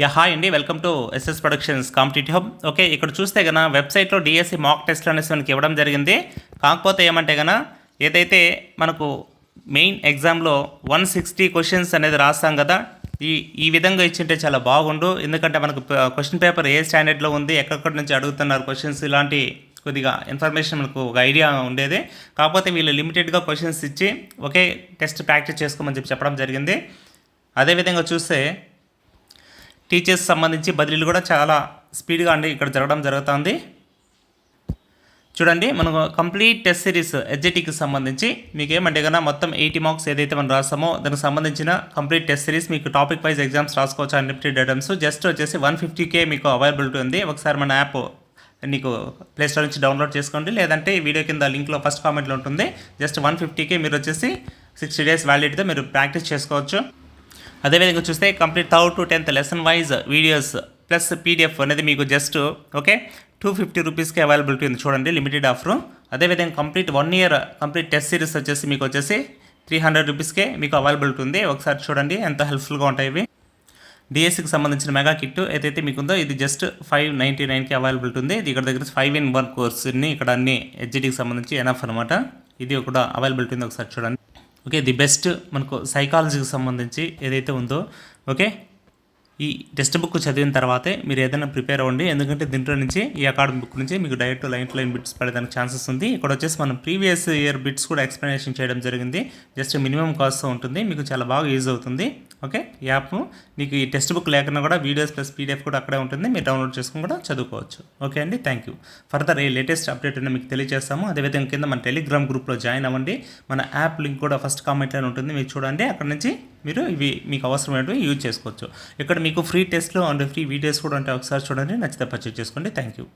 Hi అండి. Welcome to SS productions competitive hub. Okay, ఇక్కడ చూస్తే గన వెబ్సైట్లో డిఎస్సి మాక్ టెస్ట్లు అనేసి మనకి ఇవ్వడం జరిగింది. కాకపోతే ఏమంటే గన ఏదైతే మనకు మెయిన్ ఎగ్జామ్లో 160 క్వశ్చన్స్ అనేది రాస్తాం కదా, ఈ విధంగా ఇచ్చింటే చాలా బాగుండు. ఎందుకంటే మనకు క్వశ్చన్ పేపర్ ఏ స్టాండర్డ్లో ఉంది, ఎక్కడెక్కడి నుంచి అడుగుతున్నారు క్వశ్చన్స్, ఇలాంటి కొద్దిగా ఇన్ఫర్మేషన్ మనకు ఒక ఐడియా ఉండేది. కాకపోతే వీళ్ళు లిమిటెడ్గా క్వశ్చన్స్ ఇచ్చి ఒకే టెస్ట్ ప్రాక్టీస్ చేసుకోమని చెప్పడం జరిగింది. అదేవిధంగా చూస్తే టీచర్స్ సంబంధించి బదిలీలు కూడా చాలా స్పీడ్గా ఇక్కడ జరగడం జరుగుతుంది. చూడండి, మనకు కంప్లీట్ టెస్ట్ సిరీస్ ఎస్జిటికి సంబంధించి మీకు ఏమంటే కన్నా మొత్తం 80 మార్క్స్ ఏదైతే మనం రాస్తామో దానికి సంబంధించిన కంప్లీట్ టెస్ట్ సిరీస్ మీకు టాపిక్ వైజ్ ఎగ్జామ్స్ రాసుకోవచ్చు. అన్లిమిటెడ్ ఐటమ్స్ జస్ట్ వచ్చేసి 150K మీకు అవైలబిలిటీ ఉంది. ఒకసారి మన యాప్ నీకు ప్లేస్టోర్ నుంచి డౌన్లోడ్ చేసుకోండి, లేదంటే ఈ వీడియో కింద లింక్లో ఫస్ట్ కామెంట్లో ఉంటుంది. జస్ట్ 150K మీరు వచ్చేసి 60 days వ్యాలిడిటీతో మీరు ప్రాక్టీస్ చేసుకోవచ్చు. అదేవిధంగా చూస్తే complete 3rd to 10th lesson wise videos plus PDF అనేది మీకు జస్ట్ ఓకే 250 రూపీస్కి అవైలబిలిటీ ఉంది. చూడండి, లిమిటెడ్ ఆఫర్. అదేవిధంగా complete 1 year complete test series వచ్చేసి మీకు వచ్చేసి 300 రూపీస్కే మీకు అవైలబిలిటీ ఉంది. ఒకసారి చూడండి ఎంత హెల్ప్ఫుల్గా ఉంటాయి ఇవి. డిఎస్సికి సంబంధించిన మెగా కిట్ ఏదైతే మీకు ఉందో ఇది జస్ట్ 599కి అవైలబిలిటీ ఉంది. ఇది ఇక్కడ దగ్గర 5-in-1 కోర్స్ని ఇక్కడ అన్ని హెచ్జిటికి సంబంధించి ఎనఫ్ అనమాట. ఇది కూడా అవైలబిలిటీ ఉంది, ఒకసారి చూడండి. ఓకే, ది బెస్ట్ మనకు సైకాలజీకి సంబంధించి ఏదైతే ఉందో ఓకే, ఈ టెక్స్ట్ బుక్ చదివిన తర్వాతే మీరు ఏదైనా ప్రిపేర్ అవ్వండి. ఎందుకంటే దీంట్లో నుంచి ఈ అకాడమిక్ బుక్ నుంచి మీకు డైరెక్ట్ లైన్ బిట్స్ పడేదానికి ఛాన్సెస్ ఉంది. ఇక్కడ వచ్చేసి మనం ప్రీవియస్ ఇయర్ బిట్స్ కూడా ఎక్స్ప్లెనేషన్ చేయడం జరిగింది. జస్ట్ మినిమం కాస్ట్ ఉంటుంది, మీకు చాలా బాగా యూజ్ అవుతుంది. ఓకే, ఈ యాప్ మీకు ఈ టెక్స్ట్ బుక్ లేకుండా కూడా వీడియోస్ ప్లస్ పీడిఎఫ్ కూడా అక్కడే ఉంటుంది, మీరు డౌన్లోడ్ చేసుకుని కూడా చదువుకోవచ్చు. ఓకే అండి, థ్యాంక్ యూ. ఫర్దర్ ఈ లేటెస్ట్ అప్డేట్ ఉన్న మీకు తెలియజేస్తాము. అదేవిధంగా కింద మన టెలిగ్రామ్ గ్రూప్లో జాయిన్ అవ్వండి. మన యాప్ లింక్ కూడా ఫస్ట్ కామెంట్లోనే ఉంటుంది, మీరు చూడండి. అక్కడ నుంచి మీరు ఇవి మీకు అవసరమైనవి యూజ్ చేసుకోవచ్చు. ఇక్కడ మీకు ఫ్రీ టెస్ట్లు అండ్ ఫ్రీ వీడియోస్ కూడా ఉంటాయి. ఒకసారి చూడండి, నచ్చితే పర్చేజ్ చేసుకోండి. Thank you.